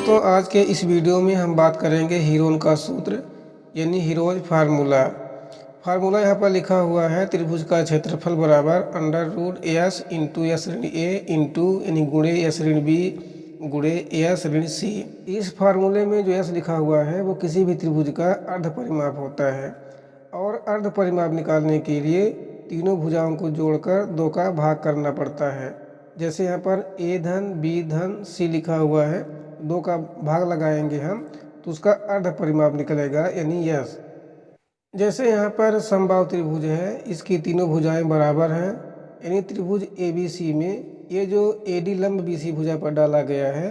दोस्तों, आज के इस वीडियो में हम बात करेंगे हीरोन का सूत्र यानी हीरोज फार्मूला। फार्मूला यहाँ पर लिखा हुआ है त्रिभुज का क्षेत्रफल बराबर under root s into s ऋण ए इंटू यानी गुणे एस ऋण बी गुणे एस ऋण सी। इस फार्मूले में जो एस लिखा हुआ है वो किसी भी त्रिभुज का अर्ध परिमाप होता है और अर्ध परिमाप निकालने के लिए तीनों भुजाओं को जोड़कर दो का भाग करना पड़ता है। जैसे यहाँ पर ए धन बी धन सी लिखा हुआ है, दो का भाग लगाएंगे हम तो उसका अर्ध परिमाप निकलेगा यानी यस। जैसे यहाँ पर समबाहु त्रिभुज है, इसकी तीनों भुजाएं बराबर हैं यानी त्रिभुज ए बी सी में ये जो एडी लंब बी सी भुजा पर डाला गया है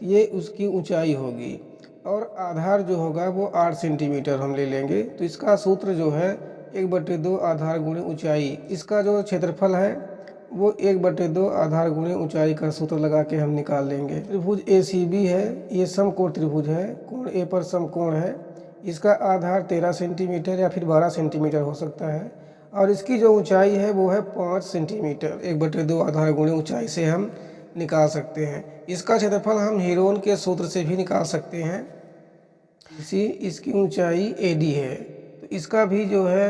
ये उसकी ऊंचाई होगी और आधार जो होगा वो 8 सेंटीमीटर हम ले लेंगे। तो इसका सूत्र जो है 1/2 आधार गुणे ऊंचाई। इसका जो क्षेत्रफल है वो 1/2 आधार गुणे ऊंचाई का सूत्र लगा के हम निकाल लेंगे। त्रिभुज ए सी बी है, ये समकोण त्रिभुज है, कोण ए पर समकोण है। इसका आधार 13 सेंटीमीटर या फिर 12 सेंटीमीटर हो सकता है और इसकी जो ऊंचाई है वो है 5 सेंटीमीटर। 1/2 आधार गुणे ऊंचाई से हम निकाल सकते हैं। इसका क्षेत्रफल हम हीरोन के सूत्र से भी निकाल सकते हैं। इसकी ऊंचाई एडी है तो इसका भी जो है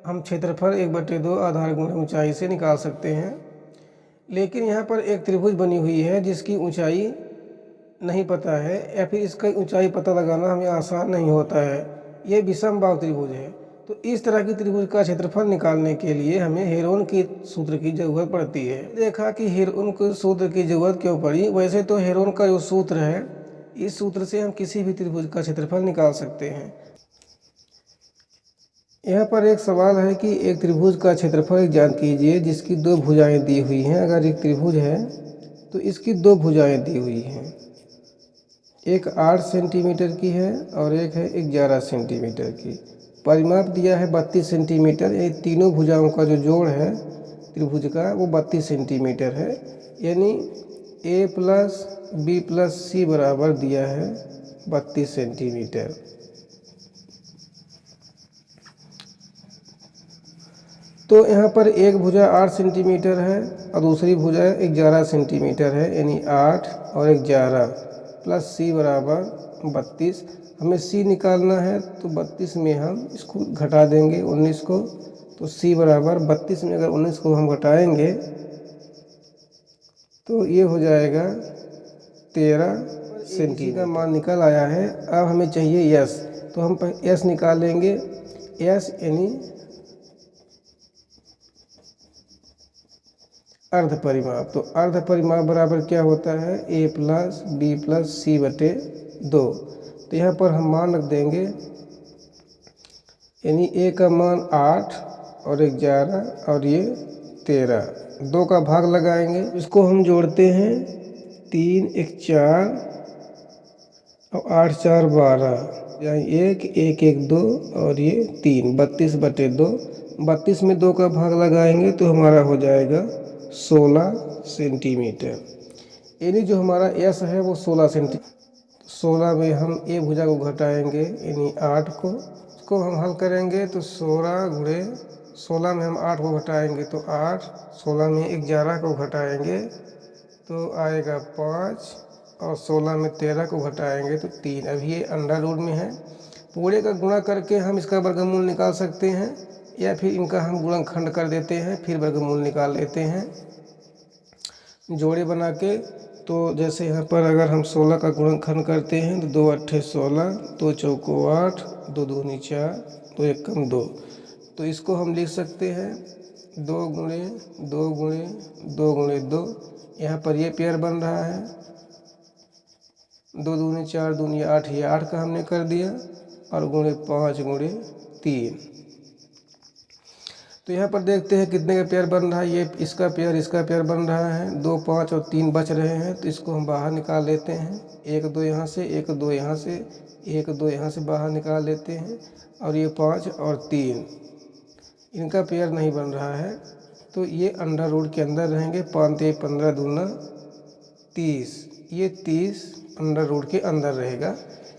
हम क्षेत्रफल 1/2 आधार गुणे ऊंचाई से निकाल सकते हैं। लेकिन यहाँ पर एक त्रिभुज बनी हुई है जिसकी ऊंचाई नहीं पता है या फिर इसका ऊंचाई पता लगाना हमें आसान नहीं होता है। ये विषमबाहु त्रिभुज है तो इस तरह की त्रिभुज का क्षेत्रफल निकालने के लिए हमें हेरोन के सूत्र की जरूरत पड़ती है। देखा कि हेरोन के सूत्र की जरूरत क्यों पड़ी। वैसे तो हेरोन का जो सूत्र है इस सूत्र से हम किसी भी त्रिभुज का क्षेत्रफल निकाल सकते हैं। यहाँ पर एक सवाल है कि एक त्रिभुज का क्षेत्रफल ज्ञात कीजिए जिसकी दो भुजाएं दी हुई हैं। अगर एक त्रिभुज है तो इसकी दो भुजाएं दी हुई हैं, एक 8 सेंटीमीटर की है और एक है 11 सेंटीमीटर की। परिमाप दिया है 32 सेंटीमीटर। ये तीनों भुजाओं का जो जोड़ है त्रिभुज का वो 32 सेंटीमीटर है यानी ए प्लस बी प्लस सी बराबर दिया है 32 सेंटीमीटर। तो यहाँ पर एक भुजा 8 सेंटीमीटर है और दूसरी भुजा 11 सेंटीमीटर है यानी 8 और 11 प्लस सी बराबर 32। हमें सी निकालना है तो 32 में हम इसको घटा देंगे 19 को, तो सी बराबर 32 में अगर 19 को हम घटाएंगे तो ये हो जाएगा 13 सेंटीमीटर का मान निकल आया है। अब हमें चाहिए यस, तो हम यस निकालेंगे। यस यानी अर्ध परिमाप। तो अर्ध परिमाप बराबर क्या होता है ए प्लस बी प्लस सी बटे 2। तो यहाँ पर हम मान रख देंगे यानी ए का मान 8 और 11 और ये 13। 2 का भाग लगाएंगे, इसको हम जोड़ते हैं 3 1 4 और 8 4 12 यानी 1 1 1 2 और ये 3 32/2। 32 में 2 का भाग लगाएंगे तो हमारा हो जाएगा 16 सेंटीमीटर। यानी जो हमारा यस है वो 16 सेंटीमीटर। 16 में हम ए भुजा को घटाएंगे यानी 8 को, इसको हम हल करेंगे तो 16 गुणे 16 में हम 8 को घटाएंगे तो 8, 16 में 11 को घटाएंगे तो आएगा 5 और 16 में 13 को घटाएंगे तो 3। अभी ये अंडर रूट में है। पूरे का गुणा करके हम इसका वर्गमूल निकाल सकते हैं या फिर इनका हम गुणनखंड कर देते हैं फिर वर्गमूल निकाल लेते हैं जोड़े बना के। तो जैसे यहाँ पर अगर हम 16 का गुणनखंड करते हैं तो 2 8 16, 2 चौको 8, 2 दूनी 4, 2 एकम 2। तो इसको हम लिख सकते हैं 2 गुणे 2 गुणे 2 गुणे 2। यहाँ पर ये पेयर बन रहा है 2 दूनी 4 दूनी 8, ये 8 का हमने कर दिया और गुणे 5 गुणे 3। तो यहाँ पर देखते हैं कितने का पेयर बन रहा है। ये इसका पेयर बन रहा है। 2 5 और 3 बच रहे हैं तो इसको हम बाहर निकाल लेते हैं। 1 2 यहाँ से 1 2 यहाँ से 1 2 यहाँ से बाहर निकाल लेते हैं और ये 5 और 3 इनका पेयर नहीं बन रहा है तो ये अंडर रूट के अंदर रहेंगे। 5 3 15 दूना 30, ये 30 अंडर रूट के अंदर रहेगा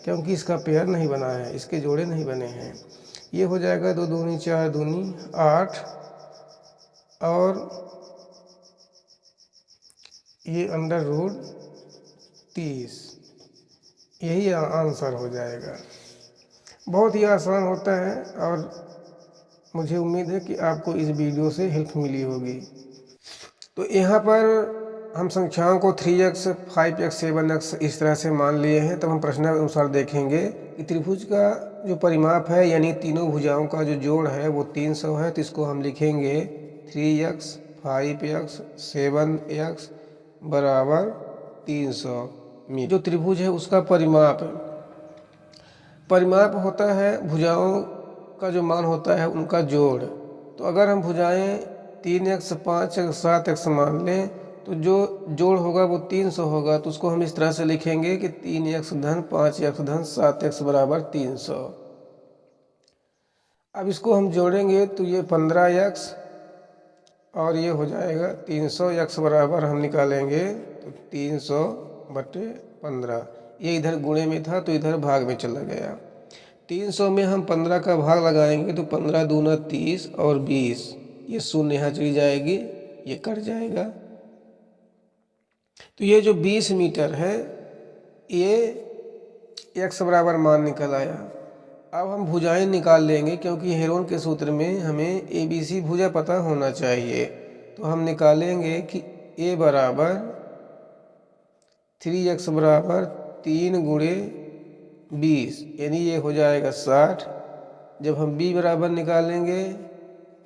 क्योंकि इसका पेयर नहीं बना है, इसके जोड़े नहीं बने हैं। ये हो जाएगा 2 दूनी 4 दूनी 8 और ये अंडर रूट 30। यही आंसर हो जाएगा। बहुत ही आसान होता है और मुझे उम्मीद है कि आपको इस वीडियो से हेल्प मिली होगी। तो यहाँ पर हम संख्याओं को 3x, 5x, 7x इस तरह से मान लिए हैं। तब हम प्रश्नानुसार देखेंगे कि त्रिभुज का जो परिमाप है यानी तीनों भुजाओं का जो जोड़ है वो 300 है। तो इसको हम लिखेंगे 3x, 5x, 7x बराबर 300 मीटर। जो त्रिभुज है उसका परिमाप होता है भुजाओं का जो मान होता है उनका जोड़। तो अगर हम भुजाएं 3x, 5x, 7x मान लें तो जो जोड़ होगा वो 300 होगा। तो उसको हम इस तरह से लिखेंगे कि 3x धन 5x धन 7x बराबर 300। अब इसको हम जोड़ेंगे तो ये 15x और ये हो जाएगा 300x बराबर हम निकालेंगे तो 300/15। ये इधर गुणे में था तो इधर भाग में चला गया। 300 में हम 15 का भाग लगाएंगे तो 15 दूना 30 और 20, ये शून्य यहाँ चली जाएगी, ये कट जाएगा। तो ये जो 20 मीटर है ये x बराबर मान निकल आया। अब हम भुजाएं निकाल लेंगे क्योंकि हेरोन के सूत्र में हमें ABC भुजा पता होना चाहिए। तो हम निकालेंगे कि A बराबर 3x बराबर 3 गुणे 20 यानी ये हो जाएगा 60। जब हम B बराबर निकालेंगे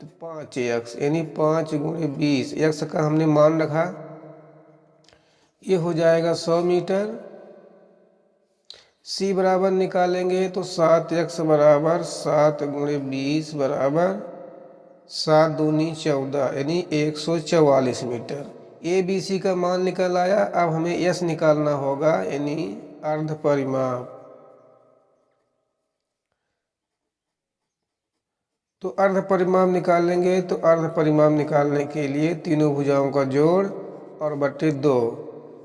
तो 5x यानी 5 गुणे 20, x का हमने मान रखा, ये हो जाएगा 100 मीटर। C बराबर निकालेंगे तो 7x बराबर 7 गुणे 20 बराबर 7 दूनी 14 यानी 144 मीटर। ABC का मान निकल आया। अब हमें S निकालना होगा यानी अर्ध परिमाप। तो अर्ध परिमाप निकालेंगे तो अर्ध परिमाप निकालने के लिए तीनों भुजाओं का जोड़ और बट्टे 2।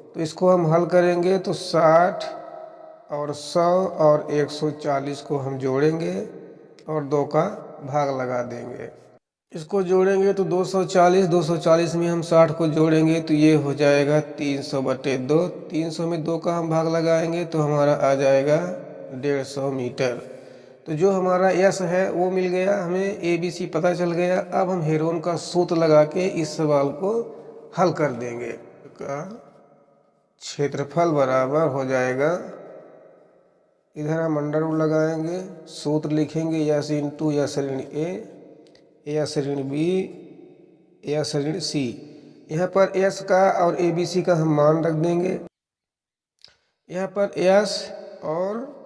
तो इसको हम हल करेंगे तो 60 और 100 और 140 को हम जोड़ेंगे और 2 का भाग लगा देंगे। इसको जोड़ेंगे तो 240 में हम 60 को जोड़ेंगे तो ये हो जाएगा 300/2। 300 में 2 का हम भाग लगाएंगे तो हमारा आ जाएगा 150 मीटर। तो जो हमारा यस है वो मिल गया, हमें ABC पता चल गया। अब हम हेरोन का सूत्र लगा के इस सवाल को हल कर देंगे। का क्षेत्रफल बराबर हो जाएगा, इधर हम अंडर रूट लगाएंगे, सूत्र लिखेंगे यस इंटू यस ऋण A, यस ऋण B, यस ऋण C। यहाँ पर S का और ABC का हम मान रख देंगे। यहाँ पर S और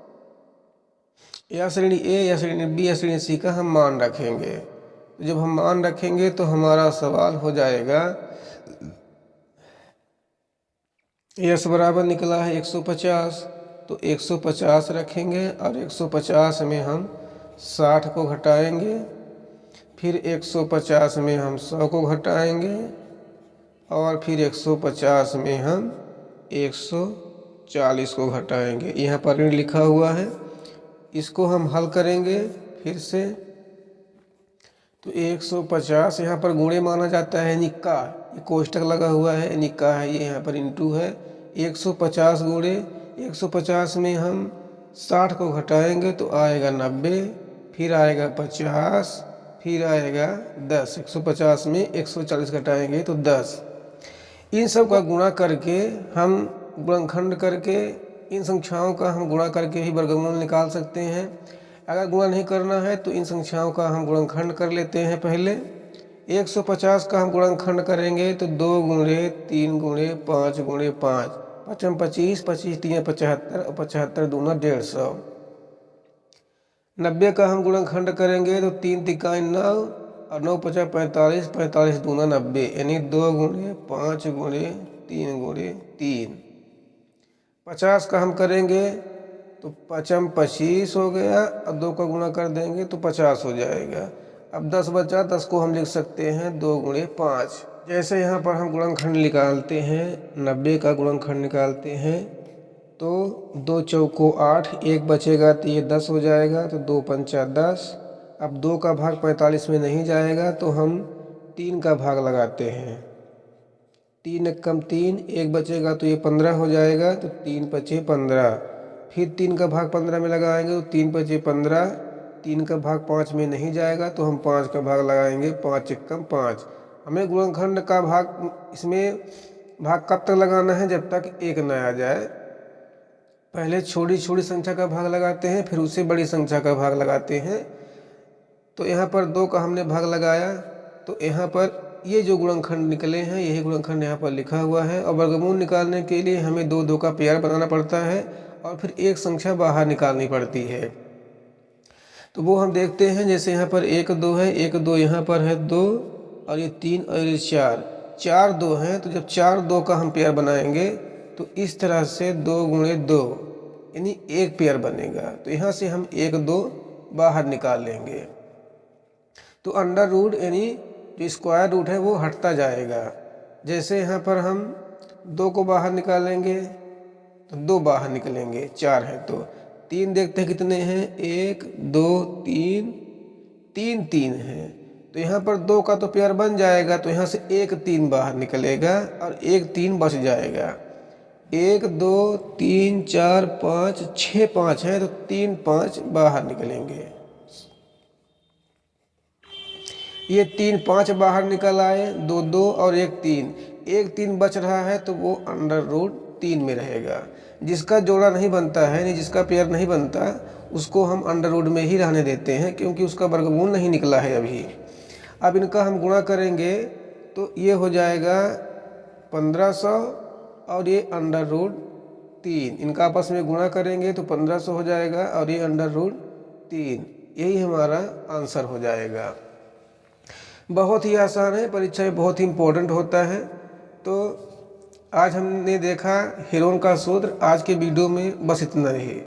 यस ऋण A, यस ऋण B, यस ऋण C का हम मान रखेंगे। तो जब हम मान रखेंगे तो हमारा सवाल हो जाएगा, यस बराबर निकला है 150, तो 150 रखेंगे और 150 में हम 60 को घटाएंगे, फिर 150 में हम 100 को घटाएंगे और फिर 150 में हम 140 को घटाएंगे। यहाँ पर ऋण लिखा हुआ है, इसको हम हल करेंगे फिर से। तो 150 यहाँ पर गुणे माना जाता है, निक्का, ये कोष्टक लगा हुआ है, निक्का है, ये यहाँ पर इंटू है। 150 गुणे 150 में हम 60 को घटाएंगे तो आएगा 90, फिर आएगा 50, फिर आएगा 10। 150 में 140 घटाएंगे तो 10। इन सब का गुणा करके हम गुणनखंड करके इन संख्याओं का हम गुणा करके ही वर्गमूल निकाल सकते हैं। अगर गुणा नहीं करना है तो इन संख्याओं का हम गुणनखंड कर लेते हैं। पहले 150 का हम गुणनखंड करेंगे तो 2 गुणे 3 गुणे 5 गुणे 5, 5 25, 25 3 75 और 75 दूना 150। 90 का हम गुणनखंड करेंगे तो 3 तिकाई 9 और 9 5 45, 45 दूना 90 यानी 2 गुणे 5 गुणे 3 गुणे 3। 50 का हम करेंगे तो 5 25 हो गया और 2 का गुणा कर देंगे तो 50 हो जाएगा। अब 10 बचा, 10 को हम लिख सकते हैं 2 गुणे 5। जैसे यहाँ पर हम गुणनखंड निकालते हैं, 90 का गुणनखंड निकालते हैं तो 2 चौको 8, 1 बचेगा तो ये 10 हो जाएगा, तो 2 पंचा 10। अब 2 का भाग 45 में नहीं जाएगा तो हम 3 का भाग लगाते हैं, 3 कम 3, 1 बचेगा तो ये 15 हो जाएगा, तो 3 पचे 15। फिर 3 का भाग 15 में लगाएंगे तो 3 पचे 15, 3 का भाग 5 में नहीं जाएगा तो हम 5 का भाग लगाएंगे, 5 एकम 5। हमें गुणनखंड का भाग इसमें भाग कब तक लगाना है, जब तक 1 न आ जाए। पहले छोटी छोटी संख्या का भाग लगाते हैं, फिर उससे बड़ी संख्या का भाग लगाते हैं। तो यहाँ पर 2 का हमने भाग लगाया, तो यहाँ पर ये जो गुणनखंड निकले हैं यही गुणनखंड यहाँ पर लिखा हुआ है। और वर्गमूल निकालने के लिए हमें 2 2 का पेयर बनाना पड़ता है और फिर एक संख्या बाहर निकालनी पड़ती है। तो वो हम देखते हैं, जैसे यहाँ पर 1 2 है, 1 2 यहाँ पर है 2 और ये 3 और ये 4 2 हैं। तो जब 4 2 का हम पेयर बनाएंगे तो इस तरह से 2 गुणे 2 यानी 1 पेयर बनेगा। तो यहाँ से हम 1 2 बाहर निकाल लेंगे। तो अंडर रूट यानी जो स्क्वायर रूट है वो हटता जाएगा। जैसे यहाँ पर हम 2 को बाहर निकालेंगे तो 2 बाहर निकलेंगे, 4 है तो 3 देखते हैं कितने हैं, 1 2 3, 3 3 हैं। तो यहाँ पर 2 का तो पेयर बन जाएगा, तो यहाँ से 1 3 बाहर निकलेगा और 1 3 बच जाएगा। 1 2 3 4 5 6 5 है तो 3 5 बाहर निकलेंगे। ये 3 5 बाहर निकल आए, 2 2 और 1 3, 1 3 बच रहा है तो वो अंडर रूट 3 में रहेगा। जिसका जोड़ा नहीं बनता है यानी जिसका पेयर नहीं बनता उसको हम अंडर रूट में ही रहने देते हैं, क्योंकि उसका वर्गमूल नहीं निकला है अभी। अब इनका हम गुणा करेंगे तो ये हो जाएगा 1500 और ये अंडर रूट 3। इनका आपस में गुणा करेंगे तो 1500 हो जाएगा और ये अंडर रूट 3। यही हमारा आंसर हो जाएगा। बहुत ही आसान है, परीक्षा में बहुत ही इम्पोर्टेंट होता है। तो आज हमने देखा हेरोन का सूत्र। आज के वीडियो में बस इतना ही।